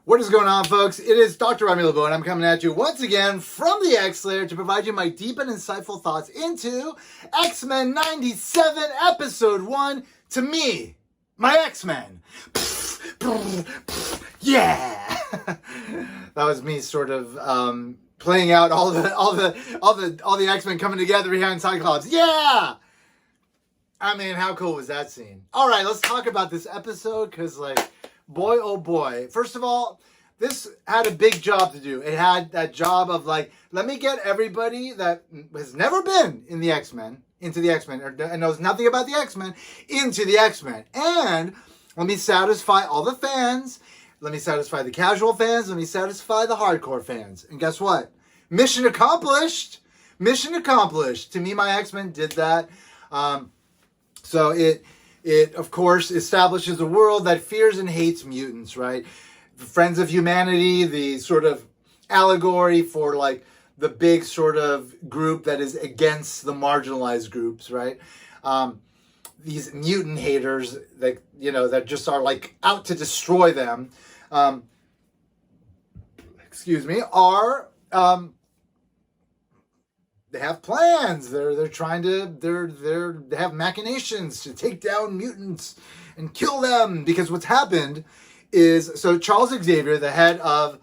What is going on, folks? It is Dr. Remy LeBeau, and I'm coming at you once again from the X-Layer to provide you my deep and insightful thoughts into X-Men 97, Episode 1, To Me, My X-Men. Yeah! That was me sort of playing out all the X-Men coming together behind Cyclops. Yeah! I mean, how cool was that scene? All right, let's talk about this episode, because, boy, oh boy. First of all, this had a big job to do. It had that job of, let me get everybody that has never been in the X-Men, into the X-Men, and knows nothing about the X-Men, into the X-Men. And let me satisfy all the fans. Let me satisfy the casual fans. Let me satisfy the hardcore fans. And guess what? Mission accomplished. Mission accomplished. To Me, My X-Men did that. So it, of course, establishes a world that fears and hates mutants, right? The Friends of Humanity, the sort of allegory for, the big sort of group that is against the marginalized groups, right? These mutant haters that just are, out to destroy them, are... they have plans. They're trying to they have machinations to take down mutants and kill them, because what's happened is, so Charles Xavier, the head of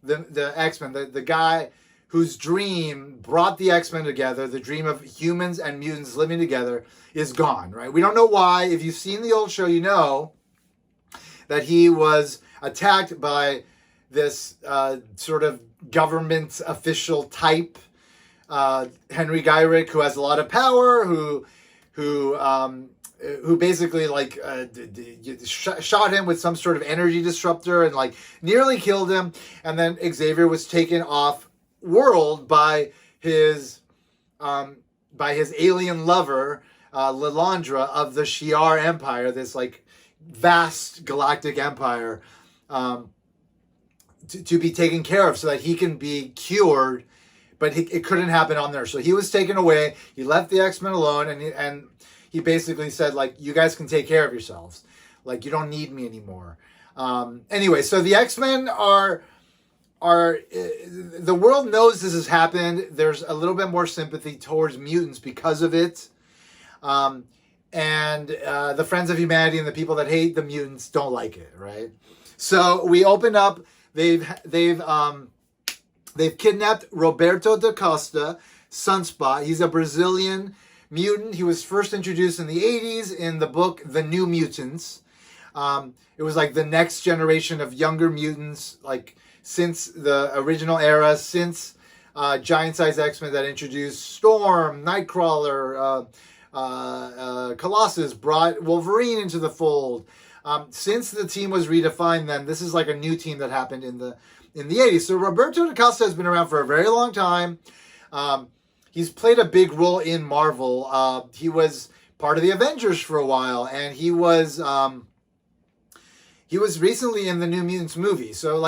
the X-Men, the guy whose dream brought the X-Men together, the dream of humans and mutants living together, is gone, right? We don't know why. If you've seen the old show, you know that he was attacked by this sort of government official type, Henry Gyrick, who has a lot of power, who basically shot him with some sort of energy disruptor and nearly killed him. And then Xavier was taken off world by his alien lover, Lilandra of the Shi'ar Empire, this vast galactic empire, to be taken care of so that he can be cured. But it couldn't happen on there. So he was taken away. He left the X-Men alone, and he basically said, you guys can take care of yourselves. You don't need me anymore. Anyway, so the X-Men are the world knows this has happened. There's a little bit more sympathy towards mutants because of it. And the Friends of Humanity and the people that hate the mutants don't like it, right? So we open up. They've kidnapped Roberto da Costa, Sunspot. He's a Brazilian mutant. He was first introduced in the 80s in the book The New Mutants. It was the next generation of younger mutants, since the original era, since Giant Size X-Men that introduced Storm, Nightcrawler, Colossus, brought Wolverine into the fold. Since the team was redefined then, this is a new team that happened in the 80s. So Roberto da Costa has been around for a very long time. He's played a big role in Marvel. He was part of the Avengers for a while, and he was recently in the New Mutants movie. So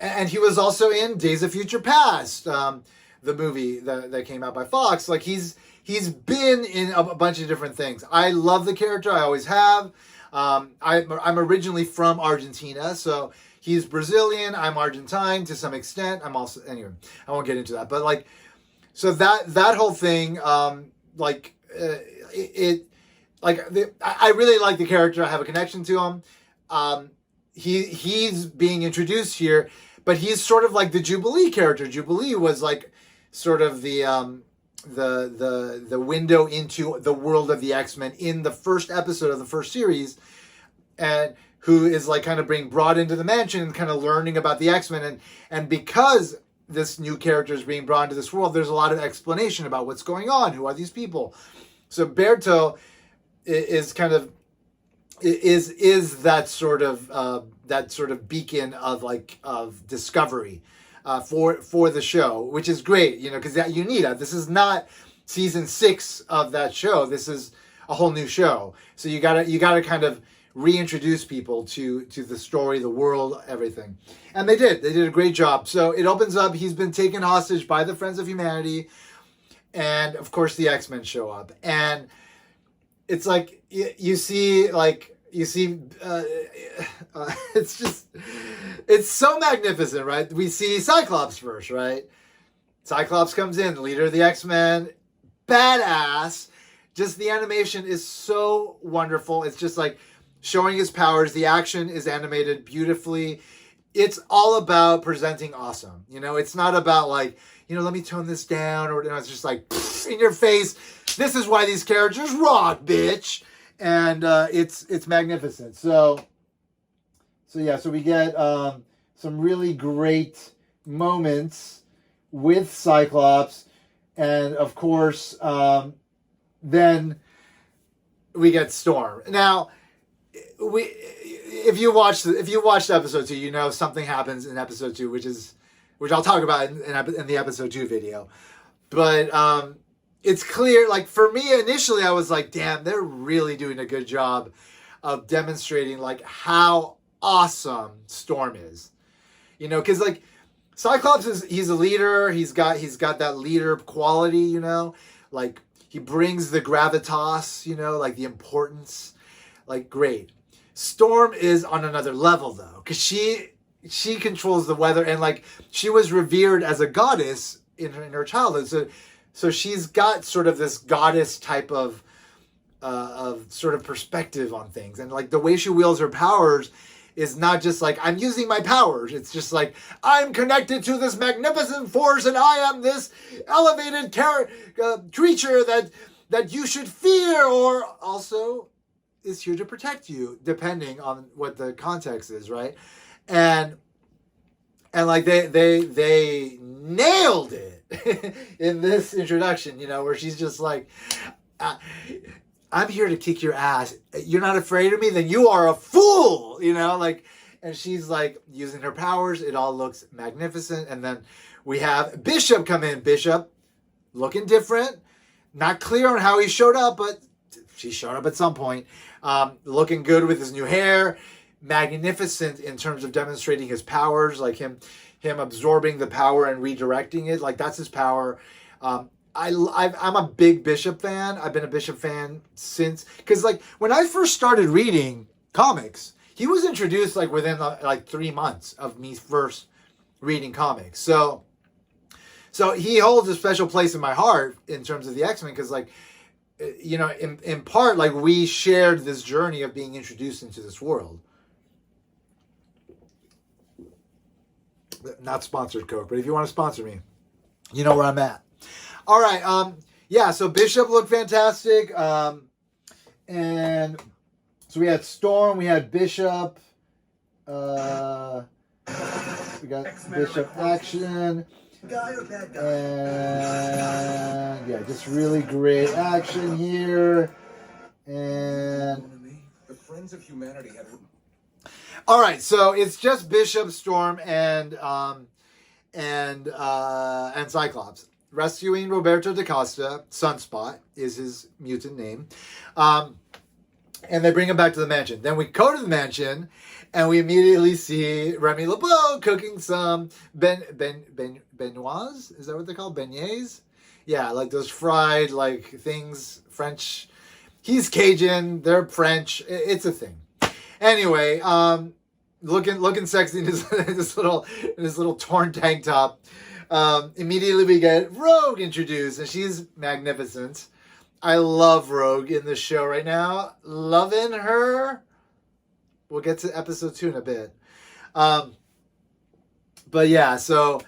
and he was also in Days of Future Past, the movie that came out by Fox. He's been in a bunch of different things. I love the character. I always have. I'm originally from Argentina, so he's Brazilian. I'm Argentine to some extent. I'm also, anyway, I won't get into that. But so that whole thing, I really like the character. I have a connection to him. He's being introduced here, but he's sort of like the Jubilee character. Jubilee was sort of the window into the world of the X-Men in the first episode of the first series, and who is kind of being brought into the mansion and kind of learning about the X-Men. And because this new character is being brought into this world, there's a lot of explanation about what's going on. Who are these people? So Berto is kind of is that sort of beacon of discovery for the show, which is great, because you need it. This is not season 6 of that show. This is a whole new show. So you gotta kind of reintroduce people to the story, the world, everything. And they did a great job. So it opens up, he's been taken hostage by the Friends of Humanity, and of course the X-Men show up. And it's you see you see, it's so magnificent, right? We see Cyclops first, right? Cyclops comes in, leader of the X-Men, badass. Just the animation is so wonderful. It's just like showing his powers. The action is animated beautifully. It's all about presenting awesome. It's not about like, let me tone this down, or it's just like in your face. This is why these characters rock, bitch. And it's magnificent. So we get some really great moments with Cyclops, and of course, then we get Storm. Now, if you watched episode 2, something happens in episode 2, which I'll talk about in the episode 2 video. But it's clear, like for me initially, I was like, damn, they're really doing a good job of demonstrating like how awesome Storm is. Because like Cyclops he's a leader. He's got that leader quality. Like he brings the gravitas. Like the importance. Like great. Storm is on another level though, because she controls the weather, and like she was revered as a goddess in her childhood. So she's got sort of this goddess type of sort of perspective on things. And like the way she wields her powers is not just like, I'm using my powers. It's just like, I'm connected to this magnificent force, and I am this elevated creature that you should fear, or also is here to protect you, depending on what the context is, right? And like they nailed it in this introduction, where she's just like, I'm here to kick your ass. You're not afraid of me? Then you are a fool, like, and she's like using her powers. It all looks magnificent. And then we have Bishop come in. Bishop looking different. Not clear on how he showed up, but he showed up at some point. Looking good with his new hair. Magnificent in terms of demonstrating his powers, like him absorbing the power and redirecting it. Like that's his power. I'm a big Bishop fan. I've been a Bishop fan since, because like when I first started reading comics, he was introduced like within like 3 months of me first reading comics. So he holds a special place in my heart in terms of the X-Men, because like, in part, like we shared this journey of being introduced into this world. Not sponsored, Coke, but if you want to sponsor me, you know where I'm at. All right. So Bishop looked fantastic. And so we had Storm, we had Bishop. We got Bishop action. And yeah, just really great action here. And the Friends of Humanity had. All right, so it's just Bishop, Storm, and Cyclops rescuing Roberto da Costa. Sunspot is his mutant name, and they bring him back to the mansion. Then we go to the mansion, and we immediately see Remy LeBeau cooking some benoits. Is that what they're called? Beignets? Yeah, like those fried like things. French. He's Cajun. They're French. It's a thing. Anyway, looking sexy in his little torn tank top. Immediately we get Rogue introduced, and she's magnificent. I love Rogue in this show right now. Loving her. We'll get to episode 2 in a bit. But yeah, so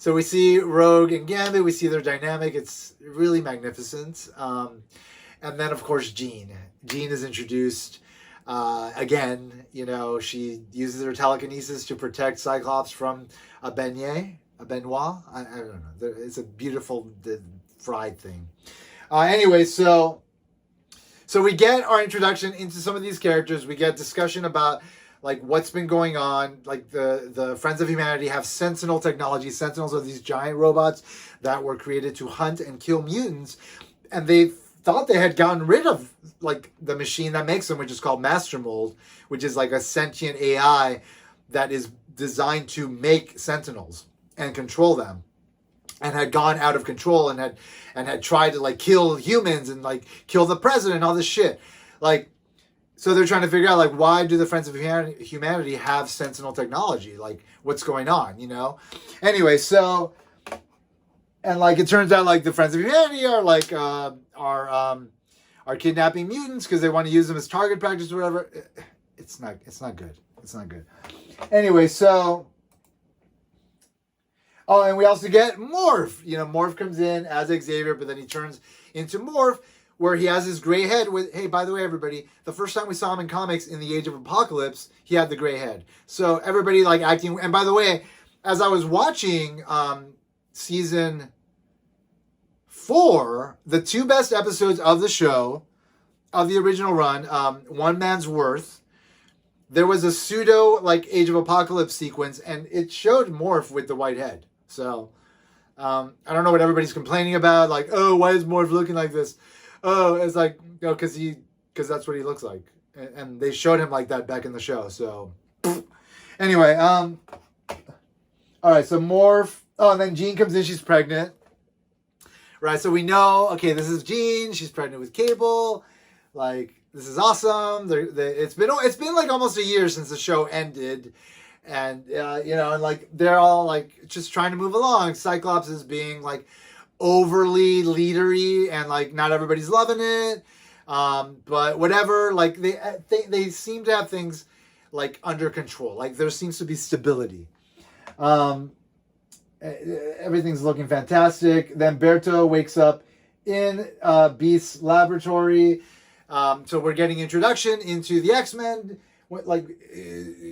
we see Rogue and Gambit. We see their dynamic. It's really magnificent. And then of course Jean. Jean is introduced. Again, she uses her telekinesis to protect Cyclops from a benoit. I don't know. It's a beautiful fried thing. Anyway, so we get our introduction into some of these characters. We get discussion about like what's been going on. Like the Friends of Humanity have Sentinel technology. Sentinels are these giant robots that were created to hunt and kill mutants, and they thought they had gotten rid of like the machine that makes them, which is called Master Mold, which is like a sentient AI that is designed to make Sentinels and control them, and had gone out of control and had tried to like kill humans and like kill the president and all this shit. Like so they're trying to figure out, like, why do the Friends of Humanity have Sentinel technology? Like, what's going on, you know? Anyway, so, and, like, it turns out, like, the Friends of Humanity are, like, are kidnapping mutants because they want to use them as target practice or whatever. It's not good. It's not good. Anyway, so, oh, and we also get Morph. You know, Morph comes in as Xavier, but then he turns into Morph, where he has his gray head with, hey, by the way, everybody, the first time we saw him in comics in the Age of Apocalypse, he had the gray head. So everybody, like, acting, and by the way, as I was watching season 4, the 2 best episodes of the show, of the original run, One Man's Worth, there was a pseudo, like, Age of Apocalypse sequence, and it showed Morph with the white head. So, I don't know what everybody's complaining about, like, oh, why is Morph looking like this? Oh, it's like, you know, because that's what he looks like. And they showed him like that back in the show, so. Anyway, all right, so Morph, oh, and then Jean comes in, she's pregnant. Right, so we know, okay, this is Jean, she's pregnant with Cable, like, this is awesome. It's been like almost a year since the show ended, and you know, and like they're all like just trying to move along. Cyclops is being like overly leadery, and like not everybody's loving it, but whatever. Like they seem to have things like under control. Like there seems to be stability. Everything's looking fantastic. Then Berto wakes up in Beast's laboratory. So we're getting introduction into the X-Men. Like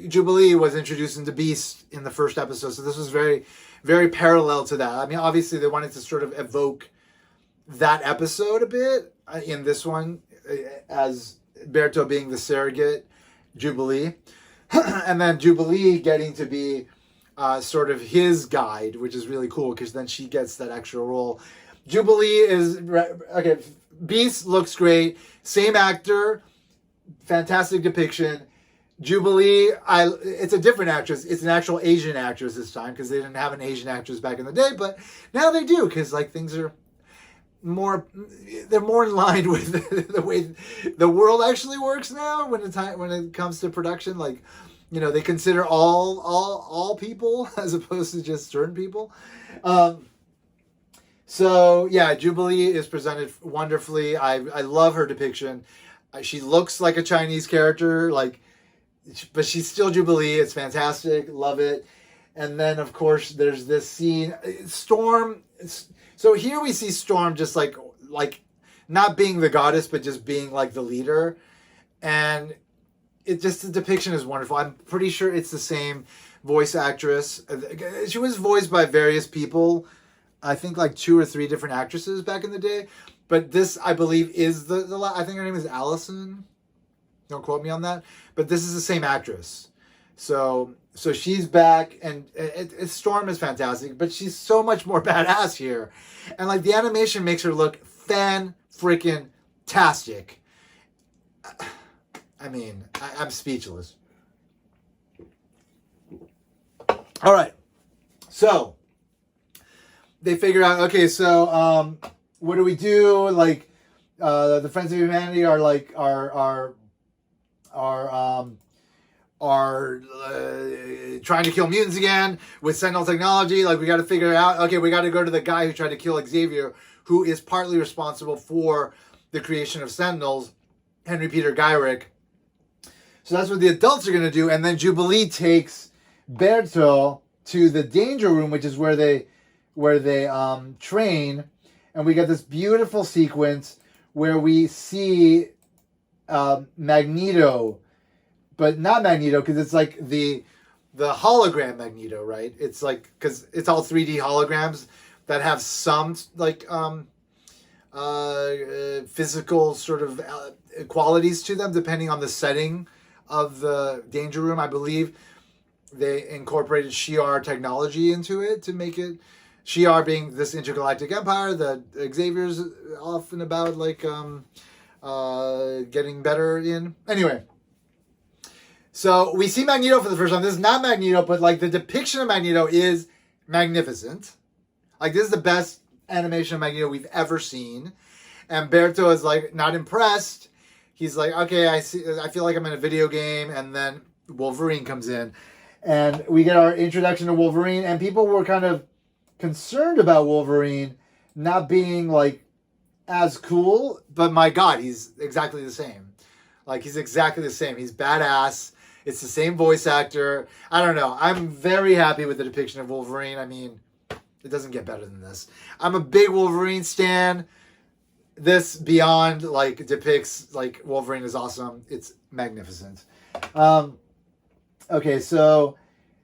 Jubilee was introduced into Beast in the first episode, so this was very, very parallel to that. I mean, obviously they wanted to sort of evoke that episode a bit in this one, as Berto being the surrogate Jubilee, and then Jubilee getting to be sort of his guide, which is really cool because then she gets that extra role. Jubilee is okay. Beast looks great. Same actor, fantastic depiction. Jubilee, it's a different actress. It's an actual Asian actress this time because they didn't have an Asian actress back in the day, but now they do because like things are they're more in line with the way the world actually works now when it comes to production. Like, you know, they consider all people as opposed to just certain people. So yeah, Jubilee is presented wonderfully. I love her depiction. She looks like a Chinese character, like, but she's still Jubilee. It's fantastic. Love it. And then of course there's this scene, Storm. So here we see Storm just like not being the goddess, but just being like the leader. And it just, the depiction is wonderful. I'm pretty sure it's the same voice actress. She was voiced by various people. I think like 2 or 3 different actresses back in the day. But this, I believe, is the I think her name is Allison. Don't quote me on that. But this is the same actress. So she's back, and Storm is fantastic, but she's so much more badass here. And like the animation makes her look fan-freaking-tastic. I mean, I'm speechless. All right. So they figure out, okay, so what do we do? Like the Friends of Humanity are like trying to kill mutants again with Sentinel technology. Like, we got to figure it out. Okay, we got to go to the guy who tried to kill Xavier, who is partly responsible for the creation of Sentinels, Henry Peter Gyrick. So that's what the adults are going to do. And then Jubilee takes Berto to the Danger Room, which is where they train. And we get this beautiful sequence where we see Magneto, but not Magneto, because it's like the hologram Magneto, right? It's like, because it's all 3D holograms that have some like physical sort of qualities to them depending on the setting of the Danger Room. I believe they incorporated Shi'ar technology into it to make it, Shi'ar being this intergalactic empire that Xavier's often about like getting better in. Anyway, so we see Magneto for the first time. This is not Magneto, but like the depiction of Magneto is magnificent. Like, this is the best animation of Magneto we've ever seen. And Berto is like not impressed he's like, okay, I feel like I'm in a video game, and then Wolverine comes in, and we get our introduction to Wolverine, and people were kind of concerned about Wolverine not being like as cool, but my God, he's exactly the same. Like, he's exactly the same. He's badass. It's the same voice actor. I don't know. I'm very happy with the depiction of Wolverine. I mean, it doesn't get better than this. I'm a big Wolverine stan. This beyond like depicts like Wolverine is awesome. It's magnificent. Okay, so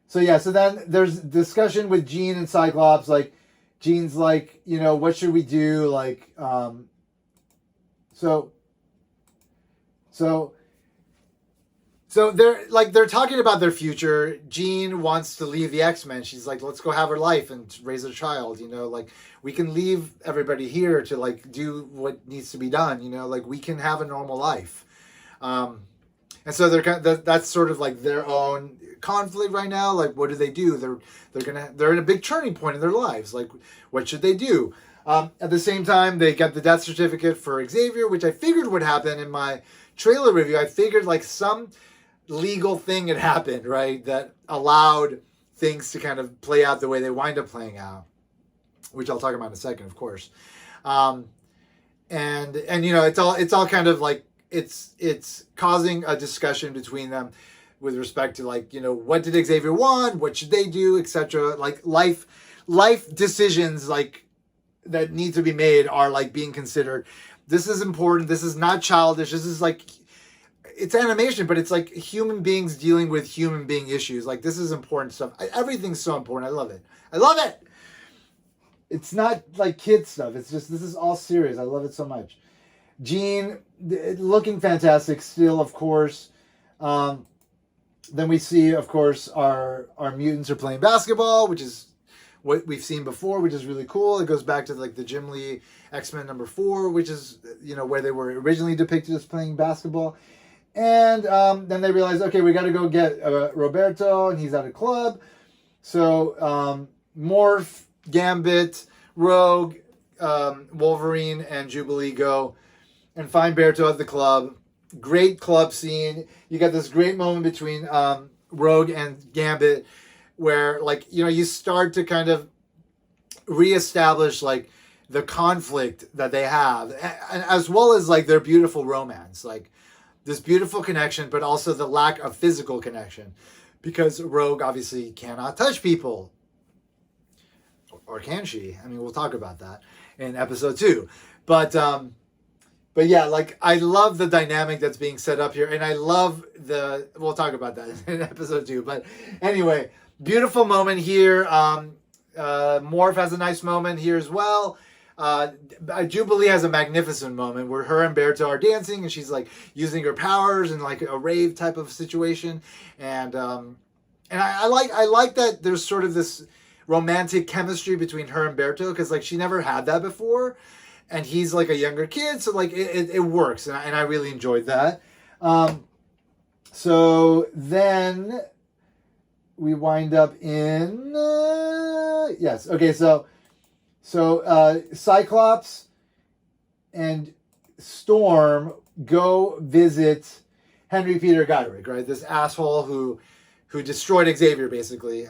then there's discussion with Jean and Cyclops. Like, Jean's like, you know, what should we do? Like, So they're talking about their future. Jean wants to leave the X-Men. She's like, let's go have her life and raise a child. You know, like, we can leave everybody here to like do what needs to be done. You know, like, we can have a normal life. And so that's sort of like their own conflict right now. Like, what do they do? They're in a big turning point in their lives. Like, what should they do? At the same time, they get the death certificate for Xavier, which I figured would happen in my trailer review. I figured like some legal thing had happened, right, that allowed things to kind of play out the way they wind up playing out, which I'll talk about in a second, of course. And you know, it's all kind of like it's causing a discussion between them with respect to, like, you know, what did Xavier want, what should they do, etc. Like, life decisions like that need to be made are like being considered. This is important. This is not childish. This is like, it's animation, but it's like human beings dealing with human being issues. Like, this is important stuff. Everything's so important. I love it. I love it. It's not like kid stuff. It's just, this is all serious. I love it so much. Jean, looking fantastic still, of course. Then we see, of course, our mutants are playing basketball, which is what we've seen before, which is really cool. It goes back to like the Jim Lee X-Men #4, which is, you know, where they were originally depicted as playing basketball. And then they realize, okay, we got to go get Roberto, and he's at a club. So Morph, Gambit, Rogue, Wolverine, and Jubilee go and find Berto at the club. Great club scene. You got this great moment between Rogue and Gambit where, like, you know, you start to kind of reestablish like the conflict that they have, and as well as like their beautiful romance, like this beautiful connection, but also the lack of physical connection, because Rogue obviously cannot touch people. Or can she? I mean, we'll talk about that in episode 2. But yeah, like, I love the dynamic that's being set up here, and I love we'll talk about that in episode 2. But anyway, beautiful moment here. Morph has a nice moment here as well. Jubilee has a magnificent moment where her and Berto are dancing, and she's like using her powers in like a rave type of situation, and I like that there's sort of this romantic chemistry between her and Berto, because like she never had that before, and he's like a younger kid, so like it works, and I really enjoyed that. So then we wind up in yes, okay, so Cyclops and Storm go visit Henry Peter Godric, right? This asshole who destroyed Xavier, basically,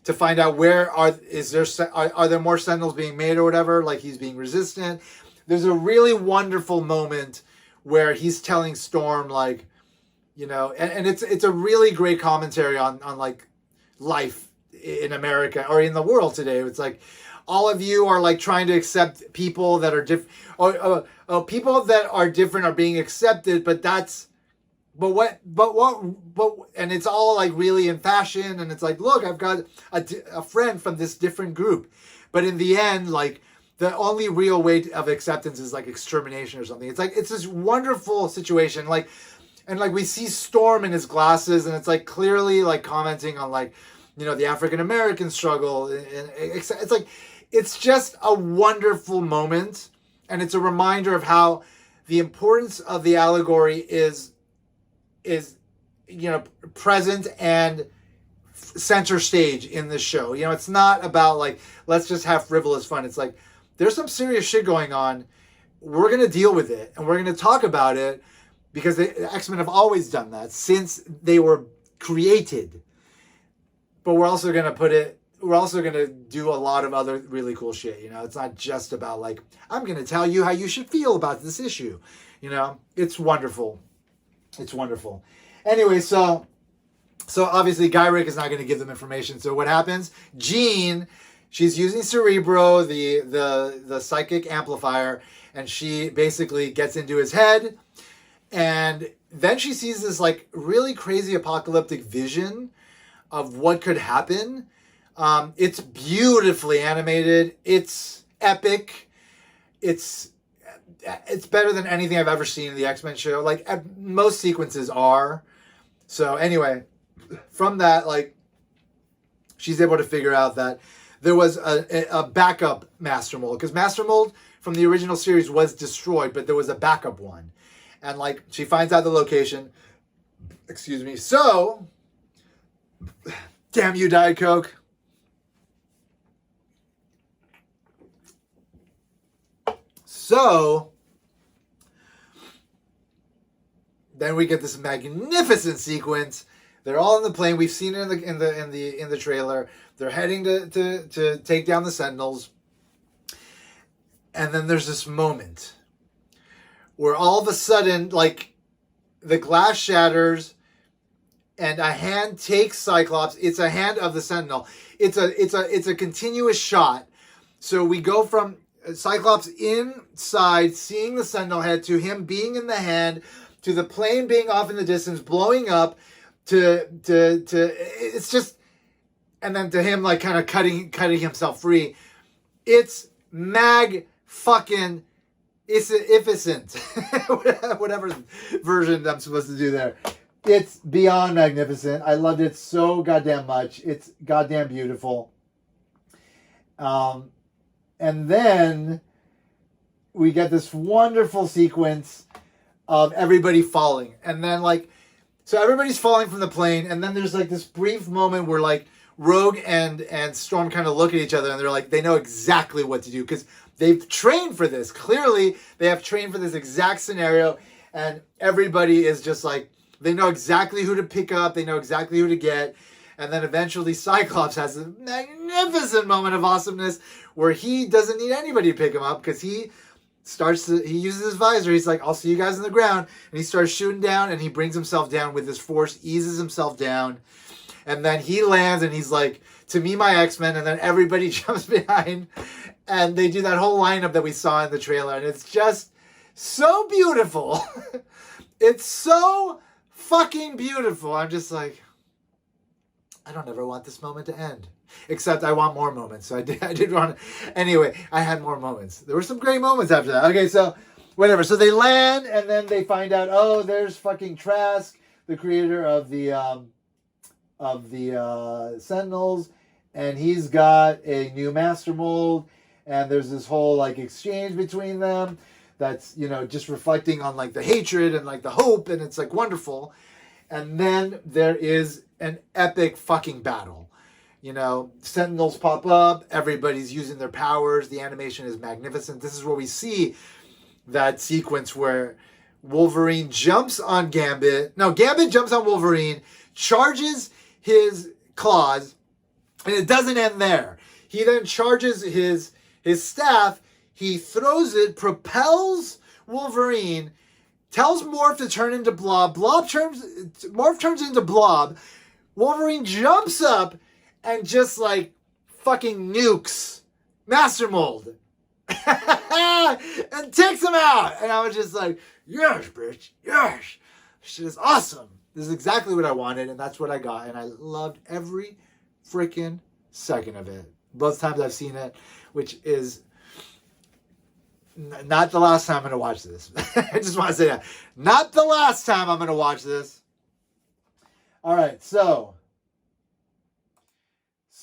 to find out are there more Sentinels being made or whatever, like he's being resistant. There's a really wonderful moment where he's telling Storm, like, you know, and it's a really great commentary on like life in America or in the world today. It's like, all of you are like trying to accept people that are different, or people that are different are being accepted, but and it's all like really in fashion, and it's like, look, I've got a friend from this different group, but in the end, like, the only real way of acceptance is like extermination or something. It's like, it's this wonderful situation, like, and like we see Storm in his glasses, and it's like clearly like commenting on, like, you know, the African American struggle, and it's like, it's just a wonderful moment, and it's a reminder of how the importance of the allegory is, you know, present and center stage in this show. You know, it's not about like, let's just have frivolous fun. It's like, there's some serious shit going on. We're going to deal with it, and we're going to talk about it, because the X-Men have always done that since they were created. But we're also going to do a lot of other really cool shit. You know, it's not just about like, I'm going to tell you how you should feel about this issue. You know, it's wonderful. It's wonderful. Anyway, so obviously Gyrick is not going to give them information. So what happens? Jean, she's using Cerebro, the psychic amplifier, and she basically gets into his head. And then she sees this like really crazy apocalyptic vision of what could happen. It's beautifully animated. It's epic. It's better than anything I've ever seen in the X-Men show. Like most sequences are. So anyway, from that, like, she's able to figure out that there was a backup Master Mold, because Master Mold from the original series was destroyed, but there was a backup one. And like, she finds out the location. Excuse me. So, damn you, Diet Coke. So, then we get this magnificent sequence. They're all in the plane. We've seen it in the trailer. They're heading to take down the Sentinels. And then there's this moment where all of a sudden, like, the glass shatters and a hand takes Cyclops. It's a hand of the Sentinel. It's a continuous shot. So we go from Cyclops inside seeing the Sentinel head to him being in the hand to the plane being off in the distance, blowing up, to it's just, and then to him like kind of cutting himself free. It's fucking efficient. Whatever version I'm supposed to do there. It's beyond magnificent. I loved it so goddamn much. It's goddamn beautiful. And then we get this wonderful sequence of everybody falling. And then like, so everybody's falling from the plane. And then there's like this brief moment where like Rogue and Storm kind of look at each other and they're like, they know exactly what to do because they've trained for this. Clearly they have trained for this exact scenario. And everybody is just like, they know exactly who to pick up. They know exactly who to get. And then eventually Cyclops has a magnificent moment of awesomeness where he doesn't need anybody to pick him up because he uses his visor. He's like, I'll see you guys on the ground. And he starts shooting down and he brings himself down with his force, eases himself down. And then he lands and he's like, to me, my X-Men. And then everybody jumps behind and they do that whole lineup that we saw in the trailer. And it's just so beautiful. It's so fucking beautiful. I'm just like, I don't ever want this moment to end. Except I want more moments. So I did want to. Anyway, I had more moments. There were some great moments after that. Okay, so whatever. So they land and then they find out, oh, there's fucking Trask, the creator of the Sentinels, and he's got a new Master Mold, and there's this whole like exchange between them that's, you know, just reflecting on like the hatred and like the hope, and it's like wonderful. And then there is an epic fucking battle. You know, Sentinels pop up, everybody's using their powers, the animation is magnificent. This is where we see that sequence where Wolverine jumps on Gambit. No, Gambit jumps on Wolverine, charges his claws, and it doesn't end there. He then charges his staff, he throws it, propels Wolverine, tells Morph to turn into Blob. Morph turns into Blob. Wolverine jumps up and just like fucking nukes Master Mold and takes him out. And I was just like, yes, bitch, yes. Shit is awesome. This is exactly what I wanted, and that's what I got. And I loved every freaking second of it. Both times I've seen it, which is not the last time I'm going to watch this. I just want to say that. Not the last time I'm going to watch this. All right, so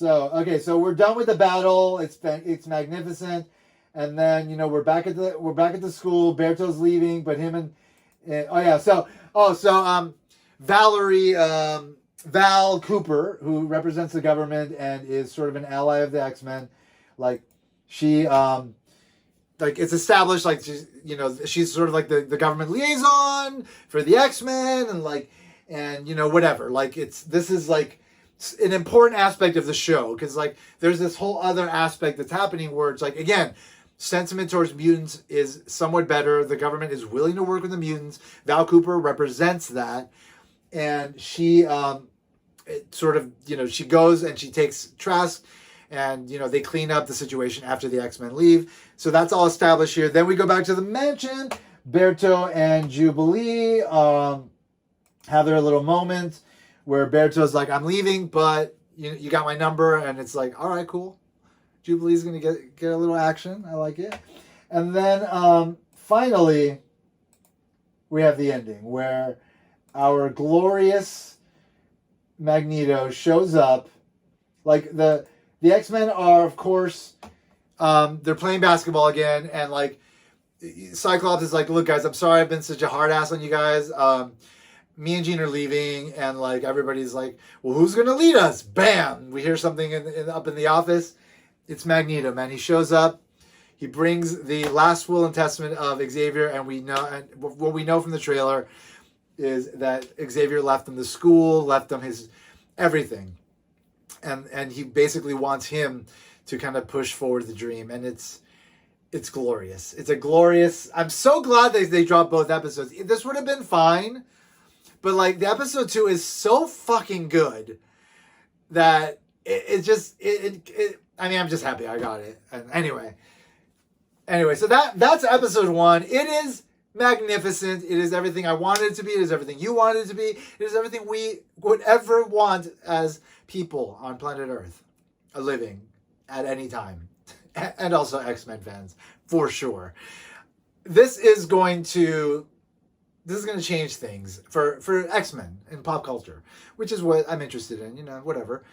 okay, so we're done with the battle. It's magnificent, and then you know we're back at the school. Berto's leaving, but him and Valerie Val Cooper, who represents the government and is sort of an ally of the X-Men, like she like it's established like she's sort of like the government liaison for the X-Men and whatever. Like this is like an important aspect of the show because like there's this whole other aspect that's happening where it's like, again, sentiment towards mutants is somewhat better. The government is willing to work with the mutants. Val Cooper represents that, and she she goes and she takes Trask, and they clean up the situation after the X-Men leave. So that's all established here. Then we go back to the mansion. Berto and Jubilee have their little moment where Berto's like, I'm leaving, but you got my number, and it's like, all right, cool. Jubilee's gonna get a little action. I like it. And then finally we have the ending where our glorious Magneto shows up. Like the X-Men are, of course, they're playing basketball again, and like Cyclops is like, look guys, I'm sorry I've been such a hard ass on you guys. Me and Jean are leaving, and like everybody's like, well, who's gonna lead us? Bam! We hear something up in the office. It's Magneto, man. He shows up. He brings the last will and testament of Xavier, and what we know from the trailer is that Xavier left him the school, left him his everything, and he basically wants him to kind of push forward the dream, and it's glorious. It's a glorious. I'm so glad they dropped both episodes. This would have been fine, but like the episode 2 is so fucking good that I mean, I'm just happy I got it. And anyway, so that's episode 1. It is magnificent. It is everything I wanted it to be. It is everything you wanted it to be. It is everything we would ever want as people on planet Earth, living at any time. And also X-Men fans, for sure. This is going to change things for X-Men in pop culture, which is what I'm interested in, whatever.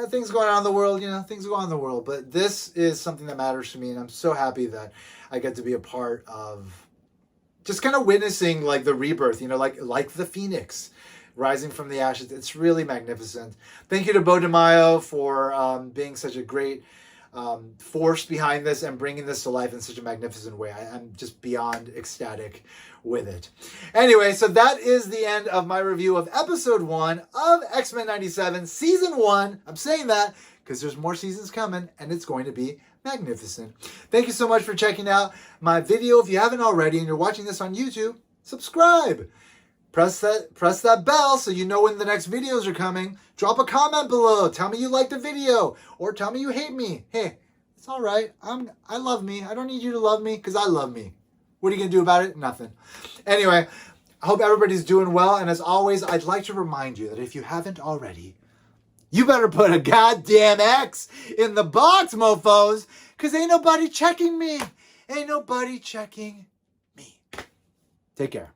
Things going on in the world, things go on in the world. But this is something that matters to me, and I'm so happy that I get to be a part of just kind of witnessing like the rebirth, like the Phoenix rising from the ashes. It's really magnificent. Thank you to Bo DeMaio for being such a great force behind this and bringing this to life in such a magnificent way. I'm just beyond ecstatic with it. Anyway, so that is the end of my review of episode 1 of X-Men 97, season 1. I'm saying that because there's more seasons coming, and it's going to be magnificent. Thank you so much for checking out my video. If you haven't already and you're watching this on YouTube, subscribe. Press that bell so you know when the next videos are coming. Drop a comment below. Tell me you liked the video, or tell me you hate me. Hey, it's all right. I love me. I don't need you to love me because I love me. What are you going to do about it? Nothing. Anyway, I hope everybody's doing well. And as always, I'd like to remind you that if you haven't already, you better put a goddamn X in the box, mofos, because ain't nobody checking me. Ain't nobody checking me. Take care.